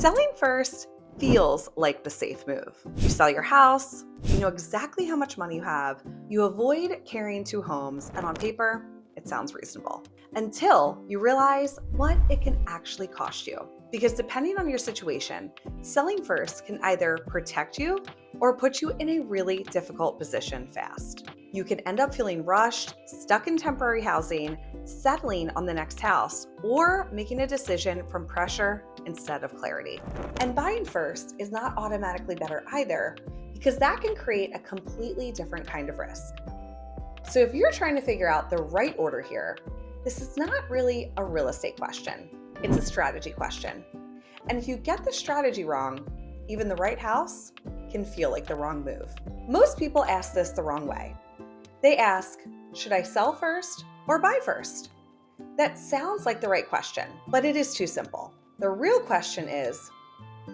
Selling first feels like the safe move. You sell your house, you know exactly how much money you have, you avoid carrying two homes, and on paper, it sounds reasonable. Until you realize what it can actually cost you. Because depending on your situation, selling first can either protect you or put you in a really difficult position fast. You can end up feeling rushed, stuck in temporary housing, settling on the next house, or making a decision from pressure instead of clarity. And buying first is not automatically better either, because that can create a completely different kind of risk. So if you're trying to figure out the right order here, this is not really a real estate question. It's a strategy question. And if you get the strategy wrong, even the right house can feel like the wrong move. Most people ask this the wrong way. They ask, should I sell first or buy first? That sounds like the right question, but it is too simple. The real question is,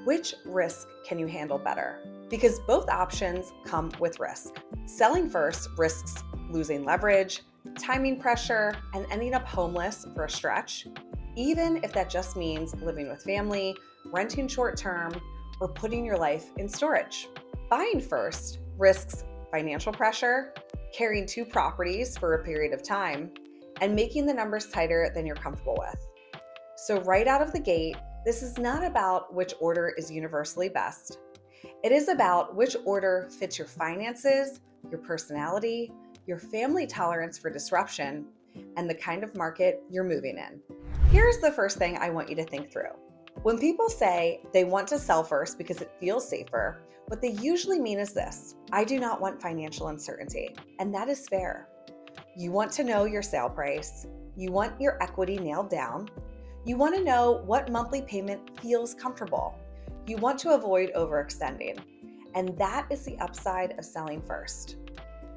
which risk can you handle better? Because both options come with risk. Selling first risks losing leverage, timing pressure, and ending up homeless for a stretch, even if that just means living with family, renting short term, or putting your life in storage. Buying first risks financial pressure, carrying two properties for a period of time, and making the numbers tighter than you're comfortable with. So right out of the gate, this is not about which order is universally best. It is about which order fits your finances, your personality, your family tolerance for disruption, and the kind of market you're moving in. Here's the first thing I want you to think through. When people say they want to sell first because it feels safer, what they usually mean is this: I do not want financial uncertainty. And that is fair. You want to know your sale price. You want your equity nailed down. You want to know what monthly payment feels comfortable. You want to avoid overextending. And that is the upside of selling first.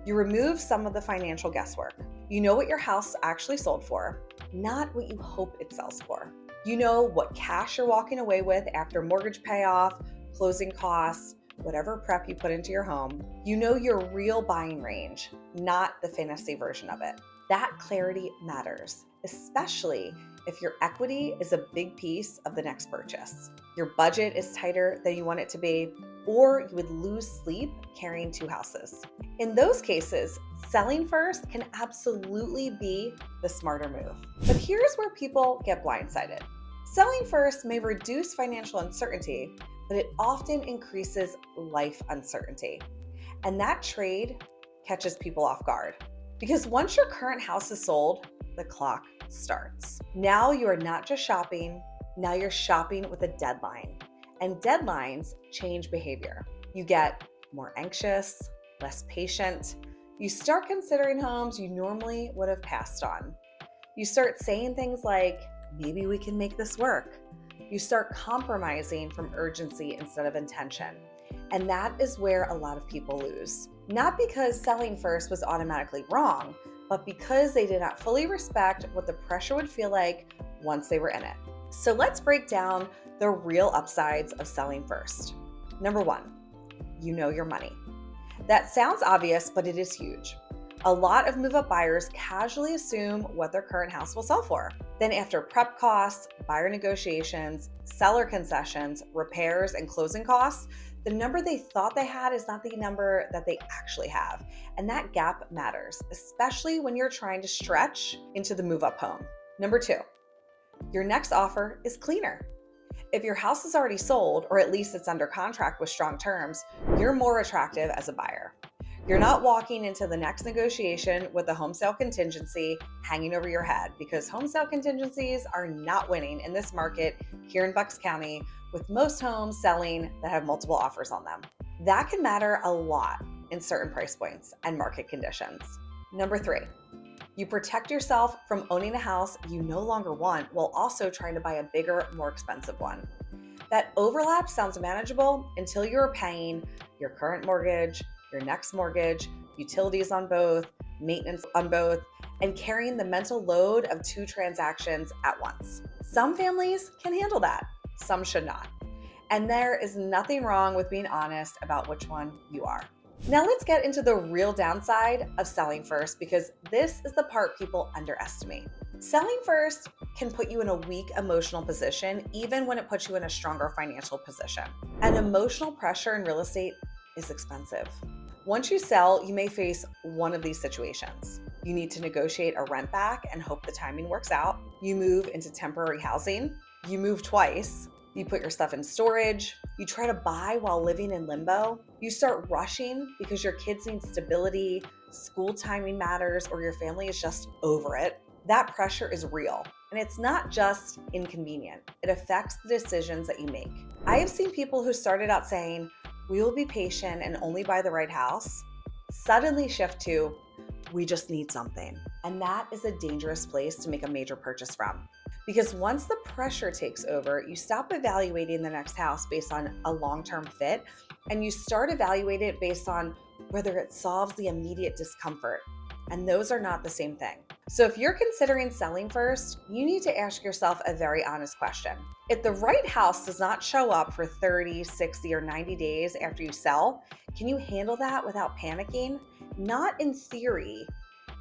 You remove some of the financial guesswork. You know what your house actually sold for, not what you hope it sells for. You know what cash you're walking away with after mortgage payoff, closing costs, whatever prep you put into your home. You know your real buying range, not the fantasy version of it. That clarity matters, especially if your equity is a big piece of the next purchase. Your budget is tighter than you want it to be, or you would lose sleep carrying two houses. In those cases, selling first can absolutely be the smarter move. But here's where people get blindsided. Selling first may reduce financial uncertainty, but it often increases life uncertainty. And that trade catches people off guard. Because once your current house is sold, the clock starts. Now you are not just shopping, now you're shopping with a deadline. And deadlines change behavior. You get more anxious, less patient. You start considering homes you normally would have passed on. You start saying things like, maybe we can make this work. You start compromising from urgency instead of intention. And that is where a lot of people lose. Not because selling first was automatically wrong, but because they did not fully respect what the pressure would feel like once they were in it. So let's break down the real upsides of selling first. Number one, you know your money. That sounds obvious, but it is huge. A lot of move-up buyers casually assume what their current house will sell for. Then after prep costs, buyer negotiations, seller concessions, repairs, and closing costs, the number they thought they had is not the number that they actually have. And that gap matters, especially when you're trying to stretch into the move-up home. Number two, your next offer is cleaner. If your house is already sold, or at least it's under contract with strong terms, you're more attractive as a buyer. You're not walking into the next negotiation with a home sale contingency hanging over your head, because home sale contingencies are not winning in this market here in Bucks County, with most homes selling that have multiple offers on them. That can matter a lot in certain price points and market conditions. Number three, you protect yourself from owning a house you no longer want while also trying to buy a bigger, more expensive one. That overlap sounds manageable until you're paying your current mortgage, your next mortgage, utilities on both, maintenance on both, and carrying the mental load of two transactions at once. Some families can handle that, some should not. And there is nothing wrong with being honest about which one you are. Now let's get into the real downside of selling first, because this is the part people underestimate. Selling first can put you in a weak emotional position, even when it puts you in a stronger financial position. And emotional pressure in real estate is expensive. Once you sell, you may face one of these situations. You need to negotiate a rent back and hope the timing works out. You move into temporary housing. You move twice. You put your stuff in storage. You try to buy while living in limbo. You start rushing because your kids need stability, school timing matters, or your family is just over it. That pressure is real, and it's not just inconvenient. It affects the decisions that you make. I have seen people who started out saying, "We will be patient and only buy the right house," suddenly shift to, "We just need something." And that is a dangerous place to make a major purchase from. Because once the pressure takes over, you stop evaluating the next house based on a long-term fit, and you start evaluating it based on whether it solves the immediate discomfort. And those are not the same thing. So if you're considering selling first, you need to ask yourself a very honest question. If the right house does not show up for 30, 60, or 90 days after you sell, can you handle that without panicking? Not in theory,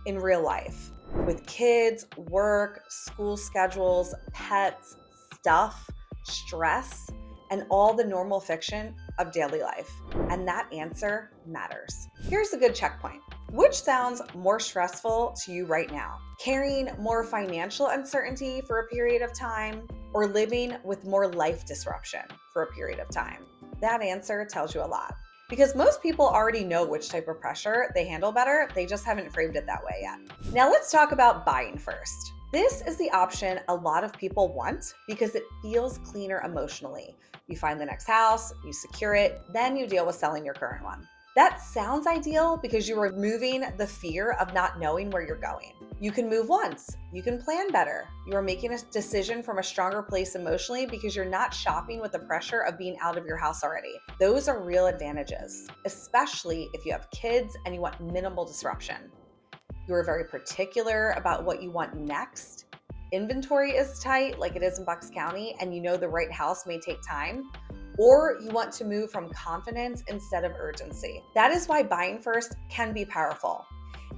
in real life. With kids, work, school schedules, pets, stuff, stress, and all the normal fiction of daily life. And that answer matters. Here's a good checkpoint. Which sounds more stressful to you right now? Carrying more financial uncertainty for a period of time, or living with more life disruption for a period of time? That answer tells you a lot. Because most people already know which type of pressure they handle better, they just haven't framed it that way yet. Now let's talk about buying first. This is the option a lot of people want because it feels cleaner emotionally. You find the next house, you secure it, then you deal with selling your current one. That sounds ideal because you're removing the fear of not knowing where you're going. You can move once, you can plan better. You are making a decision from a stronger place emotionally because you're not shopping with the pressure of being out of your house already. Those are real advantages, especially if you have kids and you want minimal disruption. You are very particular about what you want next. Inventory is tight, like it is in Bucks County, and you know the right house may take time. Or you want to move from confidence instead of urgency. That is why buying first can be powerful.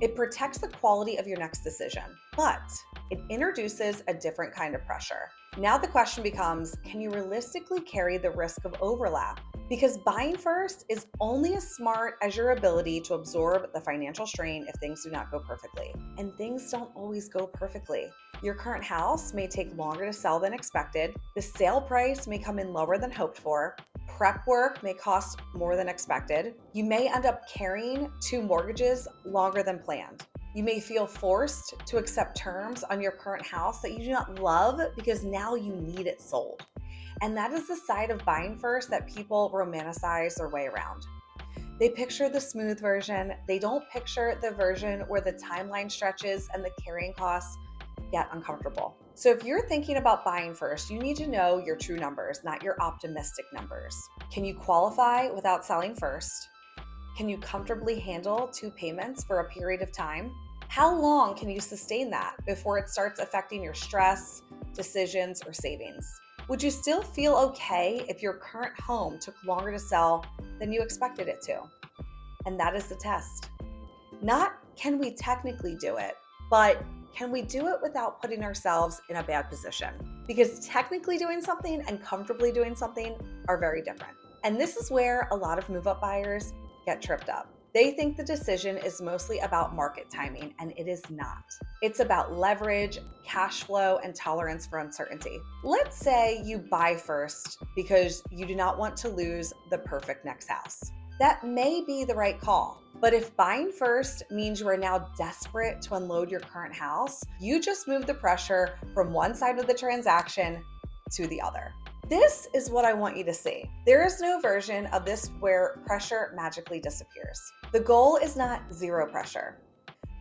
It protects the quality of your next decision, but it introduces a different kind of pressure. Now the question becomes, can you realistically carry the risk of overlap? Because buying first is only as smart as your ability to absorb the financial strain if things do not go perfectly. And things don't always go perfectly. Your current house may take longer to sell than expected. The sale price may come in lower than hoped for. Prep work may cost more than expected. You may end up carrying 2 mortgages longer than planned. You may feel forced to accept terms on your current house that you do not love because now you need it sold. And that is the side of buying first that people romanticize their way around. They picture the smooth version. They don't picture the version where the timeline stretches and the carrying costs get uncomfortable. So if you're thinking about buying first, you need to know your true numbers, not your optimistic numbers. Can you qualify without selling first? Can you comfortably handle 2 payments for a period of time? How long can you sustain that before it starts affecting your stress, decisions, or savings? Would you still feel okay if your current home took longer to sell than you expected it to? And that is the test. Not can we technically do it, but can we do it without putting ourselves in a bad position? Because technically doing something and comfortably doing something are very different. And this is where a lot of move-up buyers get tripped up. They think the decision is mostly about market timing, and it is not. It's about leverage, cash flow, and tolerance for uncertainty. Let's say you buy first because you do not want to lose the perfect next house. That may be the right call. But if buying first means you are now desperate to unload your current house, you just move the pressure from one side of the transaction to the other. This is what I want you to see. There is no version of this where pressure magically disappears. The goal is not zero pressure.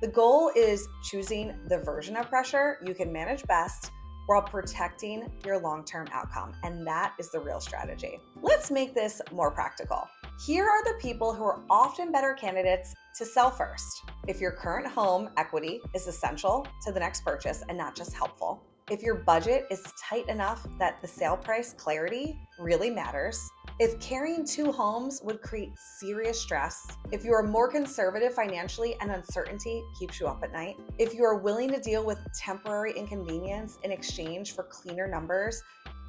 The goal is choosing the version of pressure you can manage best while protecting your long-term outcome. And that is the real strategy. Let's make this more practical. Here are the people who are often better candidates to sell first. If your current home equity is essential to the next purchase and not just helpful. If your budget is tight enough that the sale price clarity really matters. If carrying two homes would create serious stress, if you are more conservative financially and uncertainty keeps you up at night, if you are willing to deal with temporary inconvenience in exchange for cleaner numbers,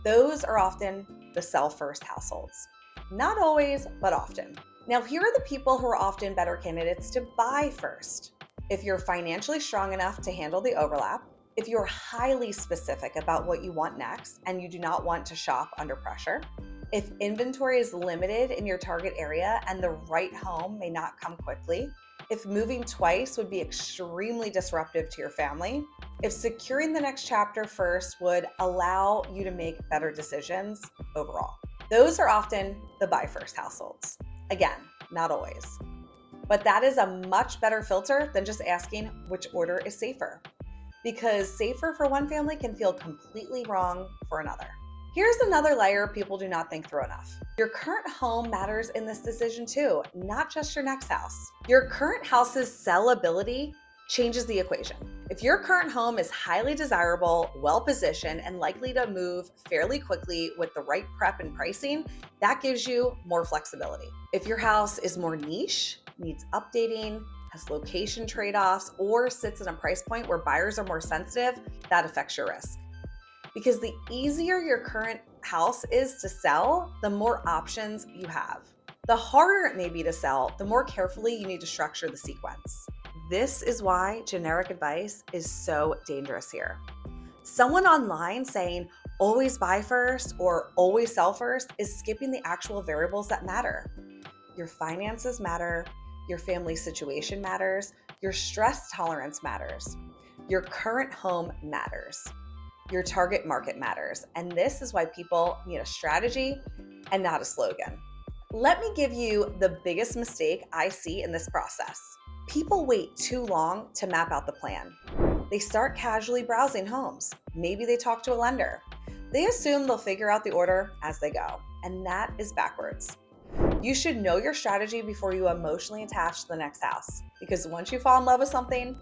those are often the sell first households. Not always, but often. Now, here are the people who are often better candidates to buy first. If you're financially strong enough to handle the overlap, if you're highly specific about what you want next and you do not want to shop under pressure, if inventory is limited in your target area and the right home may not come quickly, if moving twice would be extremely disruptive to your family, if securing the next chapter first would allow you to make better decisions overall. Those are often the buy first households. Again, not always. But that is a much better filter than just asking which order is safer, because safer for one family can feel completely wrong for another. Here's another layer people do not think through enough. Your current home matters in this decision too, not just your next house. Your current house's sellability changes the equation. If your current home is highly desirable, well-positioned, and likely to move fairly quickly with the right prep and pricing, that gives you more flexibility. If your house is more niche, needs updating, has location trade-offs, or sits in a price point where buyers are more sensitive, that affects your risk. Because the easier your current house is to sell, the more options you have. The harder it may be to sell, the more carefully you need to structure the sequence. This is why generic advice is so dangerous here. Someone online saying always buy first or always sell first is skipping the actual variables that matter. Your finances matter, your family situation matters, your stress tolerance matters, your current home matters. Your target market matters, and this is why people need a strategy and not a slogan. Let me give you the biggest mistake I see in this process. People wait too long to map out the plan. They start casually browsing homes. Maybe they talk to a lender. They assume they'll figure out the order as they go, and that is backwards. You should know your strategy before you emotionally attach to the next house, because once you fall in love with something,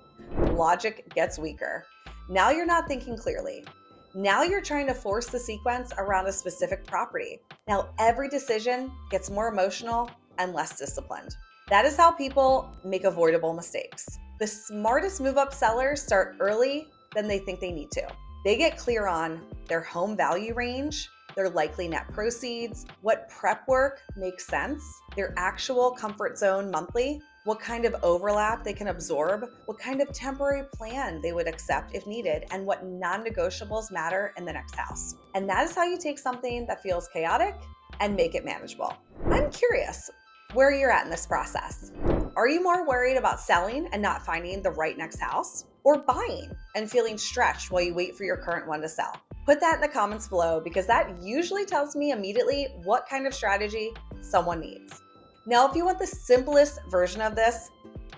logic gets weaker. Now you're not thinking clearly. Now you're trying to force the sequence around a specific property. Now every decision gets more emotional and less disciplined. That is how people make avoidable mistakes. The smartest move-up sellers start early than they think they need to. They get clear on their home value range, their likely net proceeds, what prep work makes sense, their actual comfort zone monthly, what kind of overlap they can absorb, what kind of temporary plan they would accept if needed, and what non-negotiables matter in the next house. And that is how you take something that feels chaotic and make it manageable. I'm curious where you're at in this process. Are you more worried about selling and not finding the right next house, or buying and feeling stretched while you wait for your current one to sell? Put that in the comments below, because that usually tells me immediately what kind of strategy someone needs. Now, if you want the simplest version of this,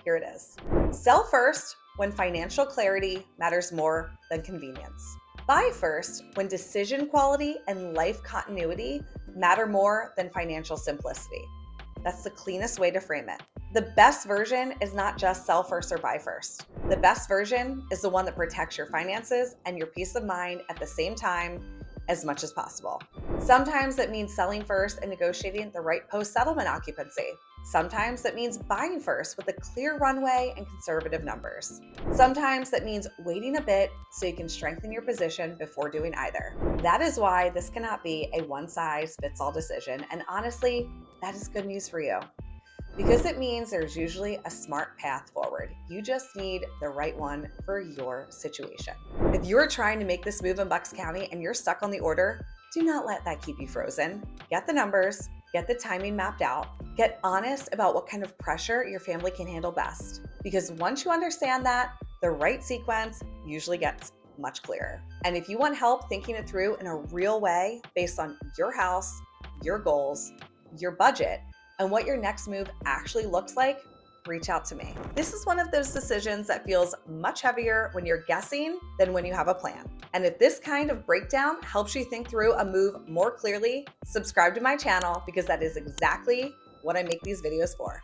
here it is. Sell first when financial clarity matters more than convenience. Buy first when decision quality and life continuity matter more than financial simplicity. That's the cleanest way to frame it. The best version is not just sell first or buy first. The best version is the one that protects your finances and your peace of mind at the same time as much as possible. Sometimes that means selling first and negotiating the right post-settlement occupancy. Sometimes that means buying first with a clear runway and conservative numbers. Sometimes that means waiting a bit so you can strengthen your position before doing either. That is why this cannot be a one-size-fits-all decision, and honestly, that is good news for you, because it means there's usually a smart path forward. You just need the right one for your situation. If you're trying to make this move in Bucks County and you're stuck on the order, do not let that keep you frozen. Get the numbers, get the timing mapped out, get honest about what kind of pressure your family can handle best. Because once you understand that, the right sequence usually gets much clearer. And if you want help thinking it through in a real way based on your house, your goals, your budget, and what your next move actually looks like, reach out to me. This is one of those decisions that feels much heavier when you're guessing than when you have a plan. And if this kind of breakdown helps you think through a move more clearly, subscribe to my channel, because that is exactly what I make these videos for.